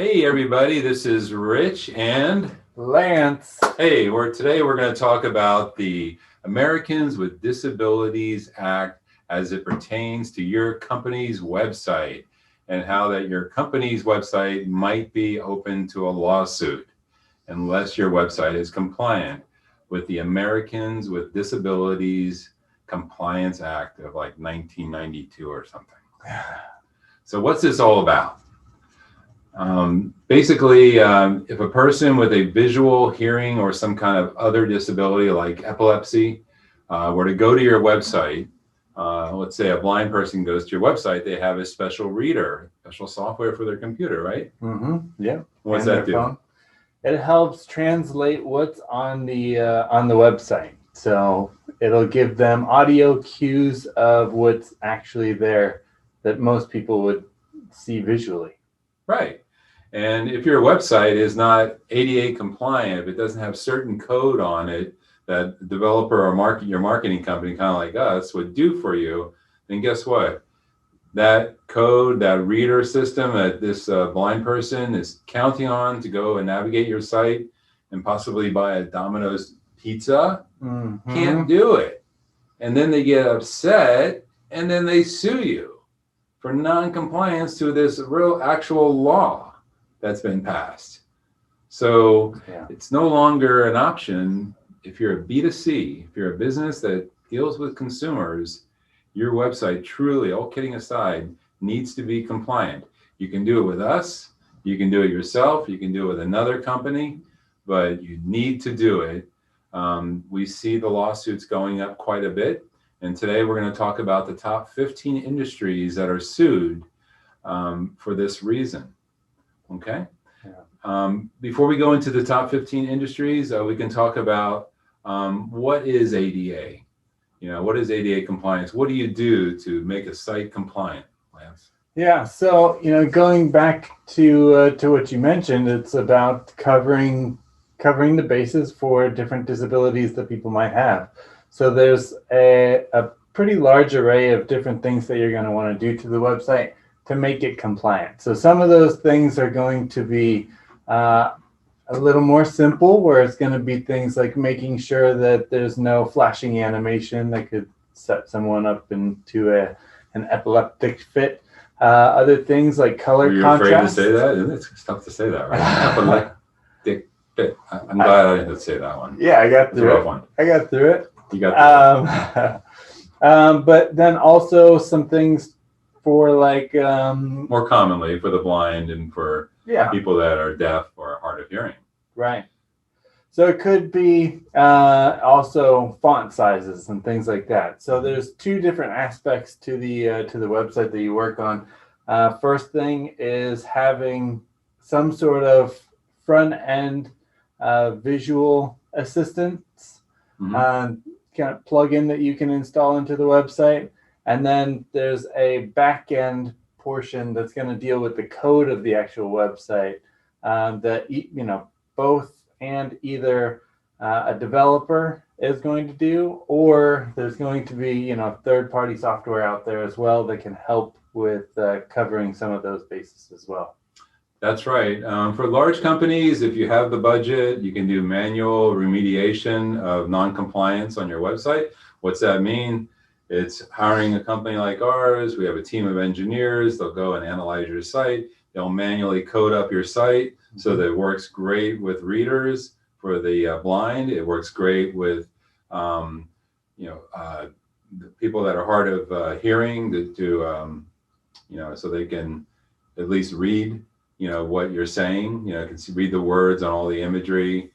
Hey everybody, this is Rich and Lance. hey, today we're going to talk about the Americans with Disabilities Act as it pertains to your company's website and how that your company's website might be open to a lawsuit unless your website is compliant with the Americans with Disabilities Compliance Act of like 1992 or something. So what's this all about? Basically, if a person with a visual, hearing, or some kind of other disability like epilepsy were to go to your website, let's say a blind person goes to your website, they have a special reader, special software for their computer, right? Yeah. What's that do? Phone. It helps translate what's on the website. So it'll give them audio cues of what's actually there that most people would see visually. Right. And if your website is not ADA compliant, if it doesn't have certain code on it that the developer or your marketing company, kind of like us, would do for you, then guess what? That code, that reader system that this blind person is counting on to go and navigate your site and possibly buy a Domino's pizza, can't do it. And then they get upset and then they sue you for non-compliance to this real actual law that's been passed. So it's no longer an option. If you're a B2C, if you're a business that deals with consumers, your website truly, all kidding aside, needs to be compliant. You can do it with us, you can do it yourself, you can do it with another company, but you need to do it. We see the lawsuits going up quite a bit. And today we're going to talk about the top 15 industries that are sued for this reason. Okay. Before we go into the top 15 industries, we can talk about what is ADA? What is ADA compliance? What do you do to make a site compliant, Lance? Yeah. So, going back to what you mentioned, it's about covering the bases for different disabilities that people might have. So there's a pretty large array of different things that you're going to want to do to the website to make it compliant. So some of those things are going to be a little more simple, where it's going to be things like making sure that there's no flashing animation that could set someone up into an epileptic fit. Other things like color contrast. Were you afraid to say that? It's tough to say that, right? Epileptic fit. I'm glad I didn't say that one. Yeah, I got through it. One. I got through it. You got through it. But then also some things for like more commonly for the blind and for people that are deaf or hard of hearing. Right. So it could be also font sizes and things like that. So there's two different aspects to the website that you work on. First thing is having some sort of front end visual assistance kind of plugin that you can install into the website. And then there's a back-end portion that's going to deal with the code of the actual website that, both and either a developer is going to do, or there's going to be, third-party software out there as well that can help with covering some of those bases as well. That's right. For large companies, if you have the budget, you can do manual remediation of non-compliance on your website. What's that mean? It's hiring a company like ours. We have a team of engineers. They'll go and analyze your site. They'll manually code up your site so that it works great with readers for the blind. It works great with the people that are hard of hearing so they can at least read what you're saying. Can read the words on all the imagery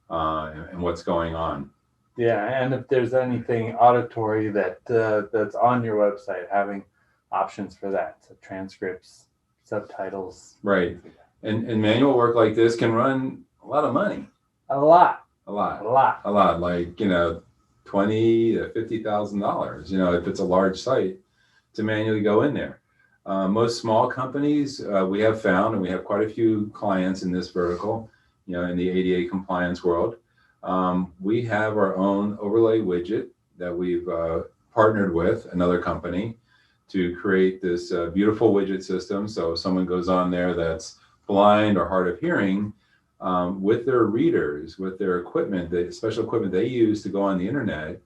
and what's going on. Yeah, and if there's anything auditory that's on your website, having options for that, so transcripts, subtitles. Right, and manual work like this can run a lot of money. A lot, like $20,000 to $50,000. If it's a large site, to manually go in there. Most small companies we have found, and we have quite a few clients in this vertical, in the ADA compliance world. We have our own overlay widget that we've partnered with another company to create this beautiful widget system. So if someone goes on there that's blind or hard of hearing, with their readers, with their equipment, the special equipment they use to go on the internet,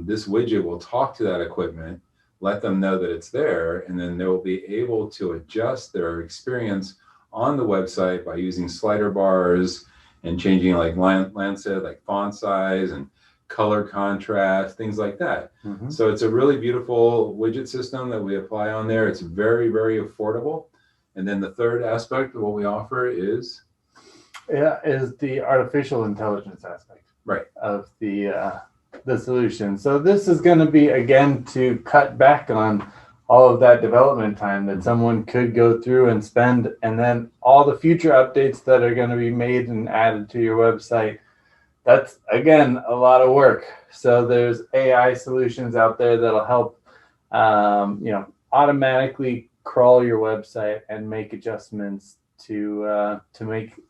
this widget will talk to that equipment, let them know that it's there, and then they'll be able to adjust their experience on the website by using slider bars and changing like Lancet, like font size and color contrast, things like that. Mhm. So it's a really beautiful widget system that we apply on there. It's very, very affordable. And then the third aspect of what we offer is is the artificial intelligence aspect right. of the solution. So this is going to be, again, to cut back on all of that development time that someone could go through and spend, and then all the future updates that are going to be made and added to your website. That's, again, a lot of work. So there's AI solutions out there that'll help, automatically crawl your website and make adjustments to make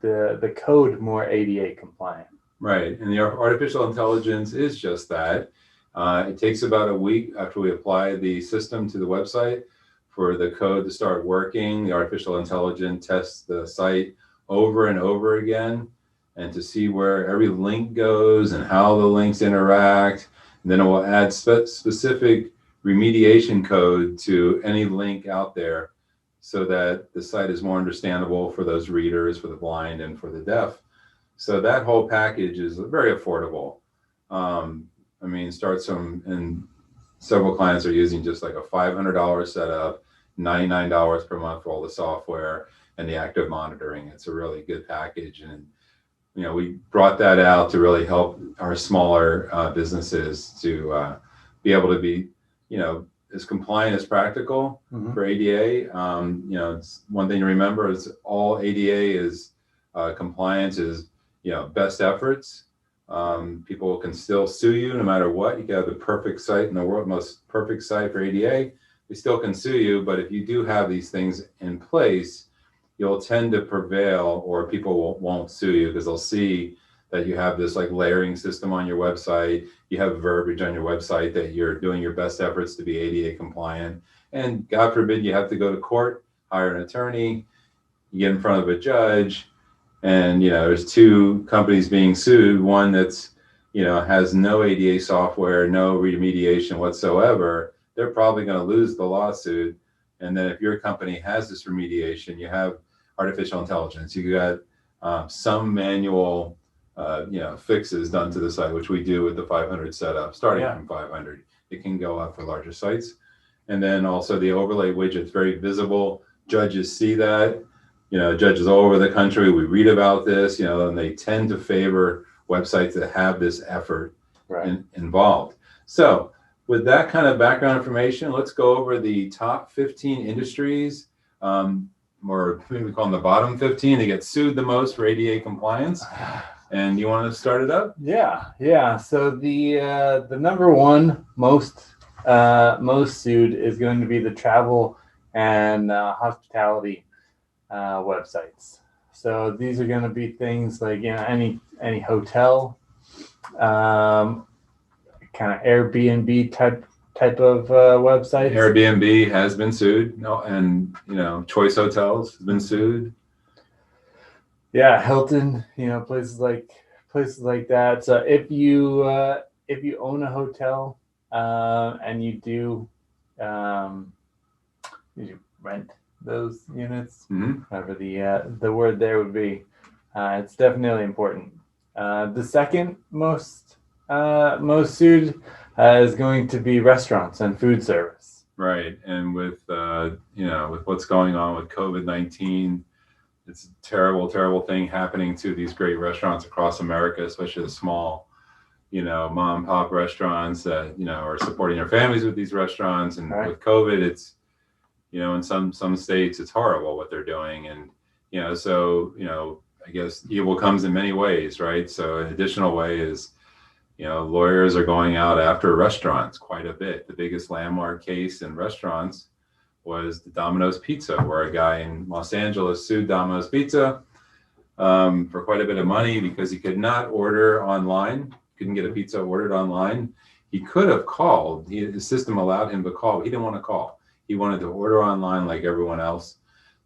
the code more ADA compliant. Right, and the artificial intelligence is just that. It takes about a week after we apply the system to the website for the code to start working. The artificial intelligence tests the site over and over again, and to see where every link goes and how the links interact. And then it will add specific remediation code to any link out there so that the site is more understandable for those readers, for the blind and for the deaf. So that whole package is very affordable. I mean, starts from, and several clients are using just like a $500 setup, $99 per month for all the software and the active monitoring. It's a really good package. And, we brought that out to really help our smaller businesses to be able to be, as compliant as practical for ADA. It's one thing to remember is all ADA is compliance is, best efforts. People can still sue you no matter what. You can have the perfect site in the world, most perfect site for ADA. They still can sue you, but if you do have these things in place, you'll tend to prevail, or people won't sue you because they'll see that you have this like layering system on your website. You have verbiage on your website that you're doing your best efforts to be ADA compliant. And God forbid you have to go to court, hire an attorney, you get in front of a judge, and there's two companies being sued. One that's has no ADA software, no remediation whatsoever. They're probably going to lose the lawsuit. And then if your company has this remediation, you have artificial intelligence, you got some manual fixes done to the site, which we do with the 500 setup, starting from 500. It can go up for larger sites. And then also the overlay widget's very visible. Judges see that. Judges all over the country, we read about this, and they tend to favor websites that have this effort involved. So with that kind of background information, let's go over the top 15 industries, or maybe we call them the bottom 15. They get sued the most for ADA compliance. And you want to start it up? Yeah. So the number one most sued is going to be the travel and hospitality websites. So these are going to be things like any hotel, kind of Airbnb type of websites. Airbnb has been sued, and Choice Hotels has been sued. Yeah, Hilton, places like that. So if you own a hotel and you do you rent those units, whatever the word there would be, it's definitely important. The second most sued is going to be restaurants and food service. Right, and with with what's going on with COVID-19, it's a terrible, terrible thing happening to these great restaurants across America, especially the small, mom and pop restaurants that are supporting their families with these restaurants. And with COVID, it's in some states it's horrible what they're doing, and so I guess evil comes in many ways, right? So an additional way is lawyers are going out after restaurants quite a bit. The biggest landmark case in restaurants was the Domino's Pizza, where a guy in Los Angeles sued Domino's Pizza for quite a bit of money because he could not order online, couldn't get a pizza ordered online. He could have called. His system allowed him to call. He didn't want to call. He wanted to order online like everyone else.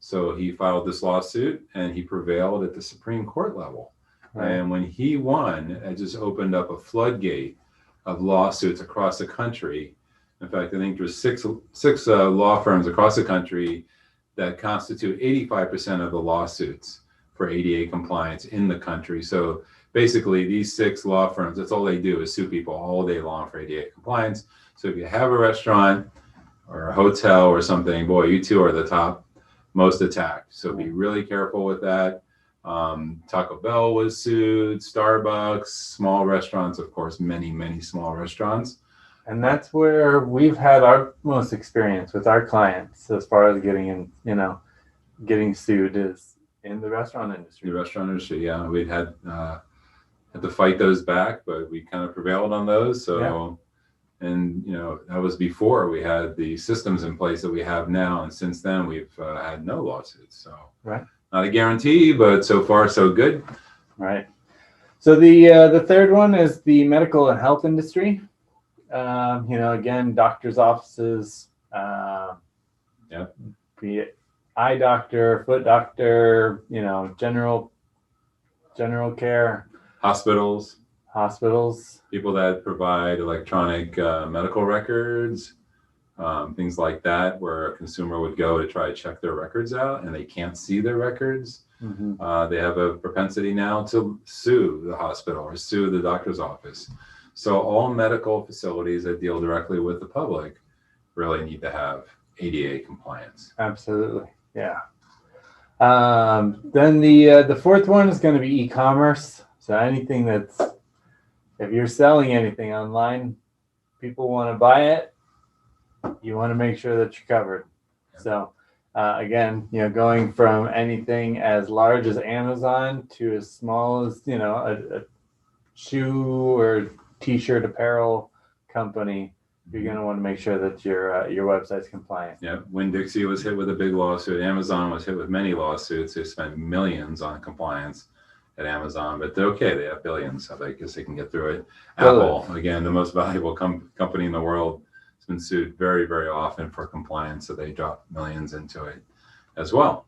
So he filed this lawsuit and he prevailed at the Supreme Court level. Right. And when he won, it just opened up a floodgate of lawsuits across the country. In fact, I think there's six law firms across the country that constitute 85% of the lawsuits for ADA compliance in the country. So basically, these 6 law firms, that's all they do is sue people all day long for ADA compliance. So if you have a restaurant or a hotel or something, boy, you two are the top most attacked. So be really careful with that. Taco Bell was sued, Starbucks, small restaurants, of course, many small restaurants. And that's where we've had our most experience with our clients as far as getting sued is in the restaurant industry. The restaurant industry, yeah. We'd had to fight those back, but we kind of prevailed on those. So, and that was before we had the systems in place that we have now. And since then, we've had no lawsuits. So, right. Not a guarantee, but so far so good. Right. So the third one is the medical and health industry. Again, doctors' offices, be it eye doctor, foot doctor, general care. Hospitals, people that provide electronic medical records, things like that, where a consumer would go to try to check their records out and they can't see their records. Mm-hmm. They have a propensity now to sue the hospital or sue the doctor's office. So all medical facilities that deal directly with the public really need to have ADA compliance. Absolutely. Yeah. Then the fourth one is going to be e-commerce. So anything if you're selling anything online, people want to buy it. You want to make sure that you're covered. Yeah. So again, going from anything as large as Amazon to as small as a shoe or T-shirt apparel company, you're going to want to make sure that your website's compliant. Yeah. Winn-Dixie was hit with a big lawsuit. Amazon was hit with many lawsuits. They spent millions on compliance at Amazon, but they're okay. They have billions, so I guess they can get through it. Apple, again, the most valuable company in the world, has been sued very, very often for compliance, so they drop millions into it as well.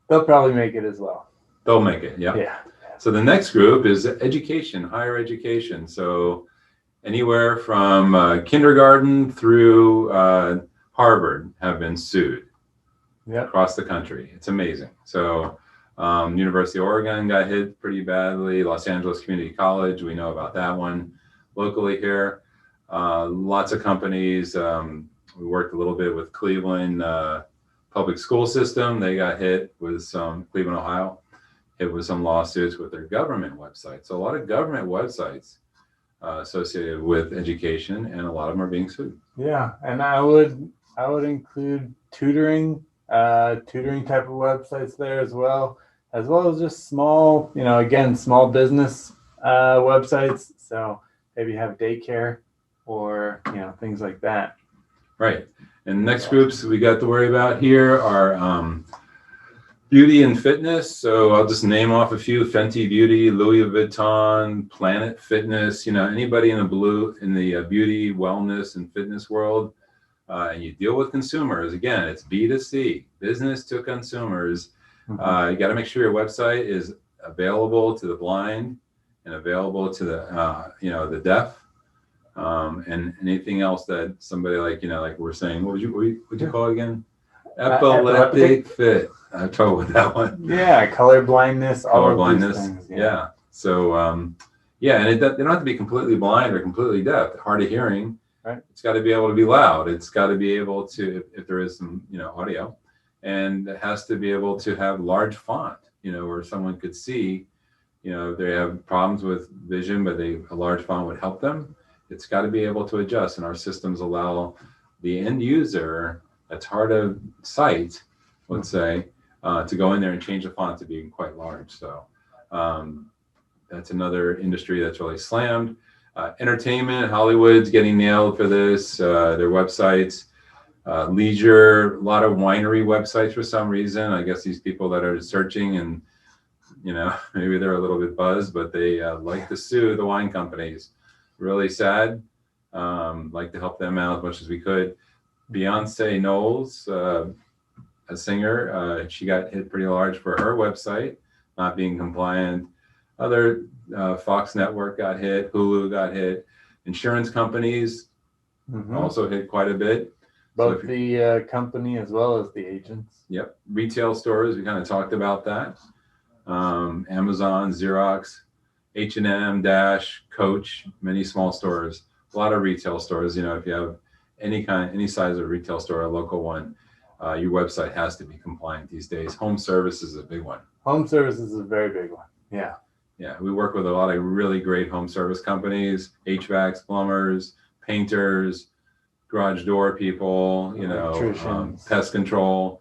They'll probably make it as well. They'll make it, yeah. So the next group is education, higher education. So anywhere from kindergarten through Harvard have been sued across the country. It's amazing. So University of Oregon got hit pretty badly. Los Angeles Community College, we know about that one locally here. Lots of companies. We worked a little bit with Cleveland public school system. They got hit with some, Cleveland, Ohio, hit with some lawsuits with their government websites. So a lot of government websites associated with education, and a lot of them are being sued. Yeah, and I would include tutoring type of websites there as well as just small, small business websites. So maybe have daycare or things like that. Right. And next groups we got to worry about here are beauty and fitness. So I'll just name off a few: Fenty Beauty, Louis Vuitton, Planet Fitness. Anybody in the beauty, wellness, and fitness world, and you deal with consumers. Again, it's B2C, business to consumers. Mm-hmm. You got to make sure your website is available to the blind and available to the deaf, and anything else that somebody like we're saying. What would you call it again? Epileptic fit. I have trouble with that one. Yeah, color blindness. Color blindness. Yeah. So and they don't have to be completely blind or completely deaf. Hard of hearing. Right. It's got to be able to be loud. It's got to be able to, if there is some audio, and it has to be able to have large font. Where someone could see. If they have problems with vision, but a large font would help them. It's got to be able to adjust, and our systems allow the end user that's hard of sight, let's say, to go in there and change the font to be quite large. So that's another industry that's really slammed. Entertainment, Hollywood's getting nailed for this. Their websites, leisure, a lot of winery websites for some reason. I guess these people that are searching and maybe they're a little bit buzzed, but they like to sue the wine companies. Really sad. Like to help them out as much as we could. Beyonce Knowles a singer. She got hit pretty large for her website not being compliant. Other Fox Network got hit, Hulu got hit. Insurance companies also hit quite a bit. Both the company as well as the agents. Yep. Retail stores, we kind of talked about that. Amazon, Xerox, H&M, Dash, Coach, many small stores, a lot of retail stores. You know, if you have any size of retail store, a local one, your website has to be compliant these days. Home service is a big one. Home service is a very big one. Yeah. Yeah, we work with a lot of really great home service companies, HVACs, plumbers, painters, garage door people, you know, pest control.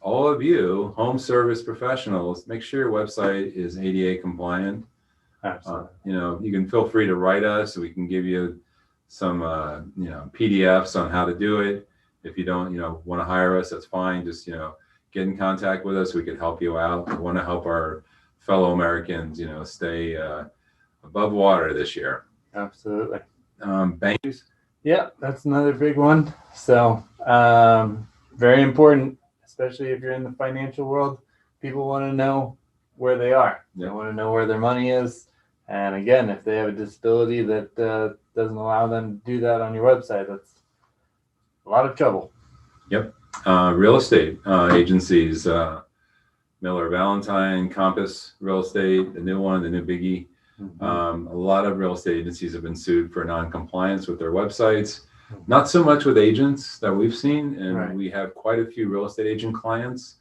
All of you home service professionals, make sure your website is ADA compliant. Absolutely. You know, you can feel free to write us. We can give you some, you know, PDFs on how to do it. If you don't, you know, want to hire us, that's fine. Just, you know, get in contact with us. We can help you out. We want to help our fellow Americans, you know, stay above water this year. Absolutely. Banks. Yeah, that's another big one. So very important, especially if you're in the financial world. People want to know where they are. They want to know where their money is. And again, if they have a disability that doesn't allow them to do that on your website, that's a lot of trouble. Yep. Real estate agencies, Miller Valentine, Compass Real Estate, the new one, the new biggie. A lot of real estate agencies have been sued for non-compliance with their websites. Not so much with agents that we've seen, and we have quite a few real estate agent clients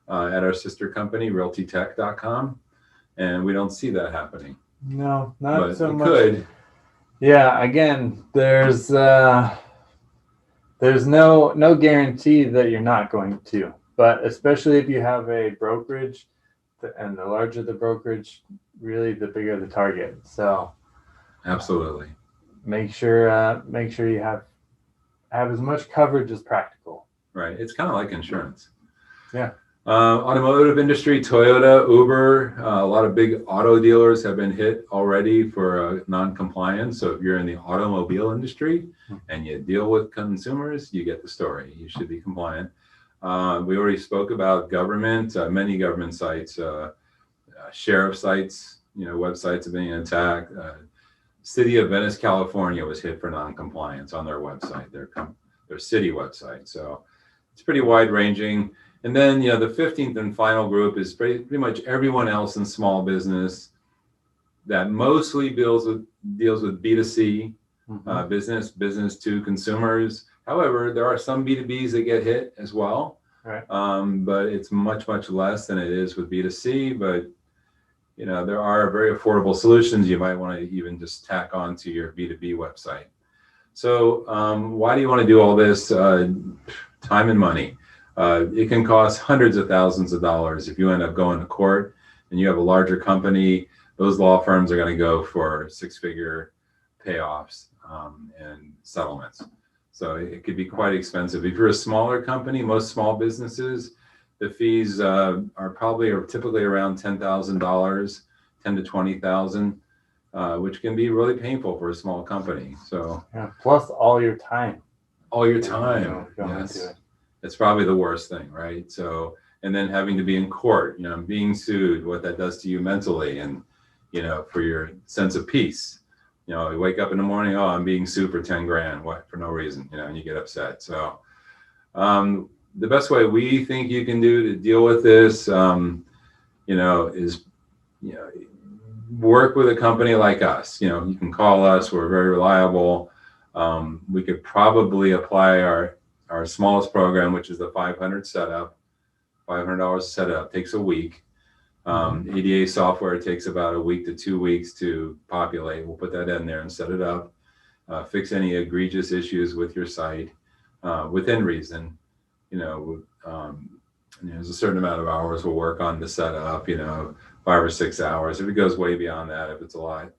at our sister company, realtytech.com, and we don't see that happening. No, not so much. Could. Yeah, again, there's no guarantee that you're not going to, but especially if you have a brokerage, and the larger the brokerage, really the bigger the target. So absolutely make sure you have as much coverage as practical. Right. It's kind of like insurance. Yeah. Automotive industry, Toyota, Uber, a lot of big auto dealers have been hit already for non-compliance. So if you're in the automobile industry and you deal with consumers, you get the story. You should be compliant. We already spoke about government, many government sites, sheriff sites, you know, websites are being attacked. City of Venice, California was hit for non-compliance on their website, their city website. So it's pretty wide ranging. And then, you know, the 15th and final group is pretty much everyone else in small business that mostly deals with B2C, business to consumers. However, there are some B2Bs that get hit as well, but it's much less than it is with B2C. But you know, there are very affordable solutions you might want to even just tack on to your B2B website. So why do you want to do all this? Time and money. It can cost hundreds of thousands of dollars if you end up going to court and you have a larger company. Those law firms are going to go for six-figure payoffs and settlements. So it could be quite expensive. If you're a smaller company, most small businesses, the fees are typically around $10,000, $10,000 to $20,000, which can be really painful for a small company. So plus all your time. All your time. Yes. It's probably the worst thing, right? So, and then having to be in court, you know, being sued, what that does to you mentally, and you know, for your sense of peace. You know, you wake up in the morning, oh, I'm being sued for 10 grand, what, for no reason, you know, and you get upset. So the best way we think you can do to deal with this, you know, is, you know, work with a company like us. You know, you can call us, we're very reliable. We could probably apply our smallest program, which is the $500 setup. $500 setup takes a week. ADA software takes about a week to 2 weeks to populate. We'll put that in there and set it up. Fix any egregious issues with your site within reason. You know, there's a certain amount of hours we'll work on the setup. You know, 5 or 6 hours. If it goes way beyond that, if it's a lot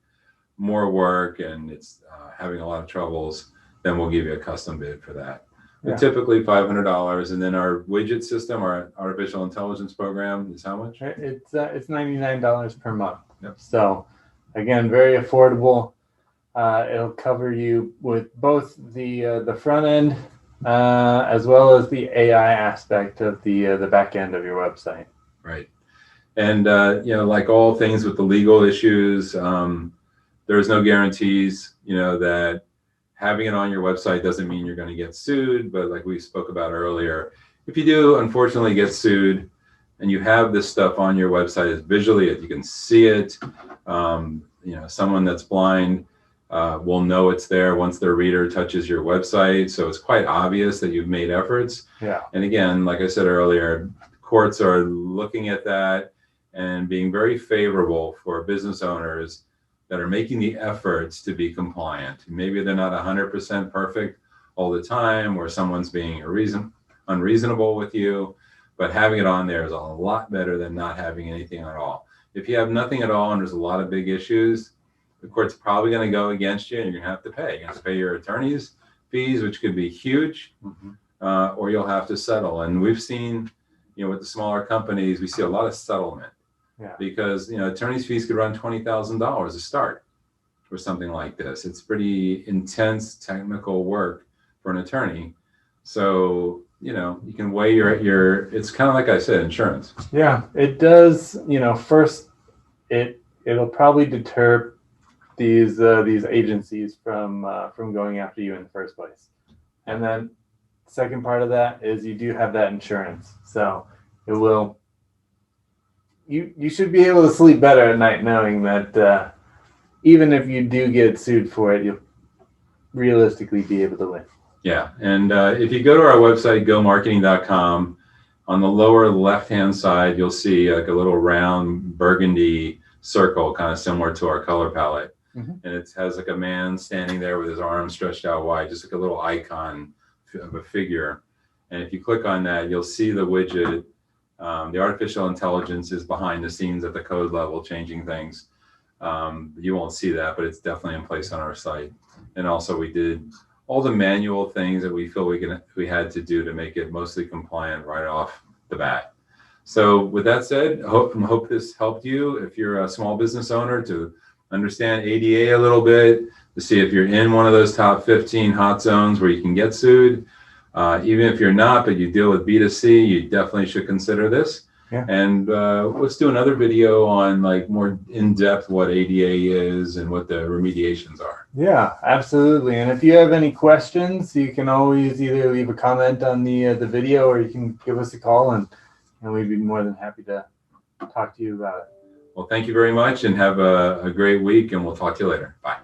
more work and it's having a lot of troubles, then we'll give you a custom bid for that. Yeah. Typically $500, and then our widget system, our artificial intelligence program, is how much? It's $99 per month. Yep. So again, very affordable. It'll cover you with both the front end as well as the AI aspect of the back end of your website. Right. And, like all things with the legal issues, there's no guarantees, that having it on your website doesn't mean you're going to get sued. But like we spoke about earlier, if you do unfortunately get sued and you have this stuff on your website as visually, you can see it, someone that's blind will know it's there once their reader touches your website. So it's quite obvious that you've made efforts. Yeah. And again, like I said earlier, courts are looking at that and being very favorable for business owners that are making the efforts to be compliant. Maybe they're not 100% perfect all the time, or someone's being unreasonable with you, but having it on there is a lot better than not having anything at all. If you have nothing at all and there's a lot of big issues, the court's probably going to go against you and you're going to have to pay. You have to pay your attorney's fees, which could be huge, or you'll have to settle. And we've seen, with the smaller companies, we see a lot of settlement. Yeah. Because attorney's fees could run $20,000 to start for something like this. It's pretty intense technical work for an attorney. So you can weigh your. It's kind of like I said, insurance. Yeah, it does. First, it'll probably deter these agencies from going after you in the first place, and then second part of that is you do have that insurance, so it will. You should be able to sleep better at night knowing that even if you do get sued for it, you'll realistically be able to win. Yeah, and if you go to our website, GoMarketing.com, on the lower left-hand side, you'll see like a little round burgundy circle, kind of similar to our color palette. And it has like a man standing there with his arms stretched out wide, just like a little icon of a figure. And if you click on that, you'll see the widget. The artificial intelligence is behind the scenes at the code level, changing things. You won't see that, but it's definitely in place on our site. And also we did all the manual things that we feel we had to do to make it mostly compliant right off the bat. So with that said, I hope this helped you if you're a small business owner to understand ADA a little bit, to see if you're in one of those top 15 hot zones where you can get sued. Even if you're not, but you deal with B2C, you definitely should consider this. Yeah. And let's do another video on like more in-depth what ADA is and what the remediations are. Yeah, absolutely. And if you have any questions, you can always either leave a comment on the video, or you can give us a call, and we'd be more than happy to talk to you about it. Well, thank you very much, and have a great week, and we'll talk to you later. Bye.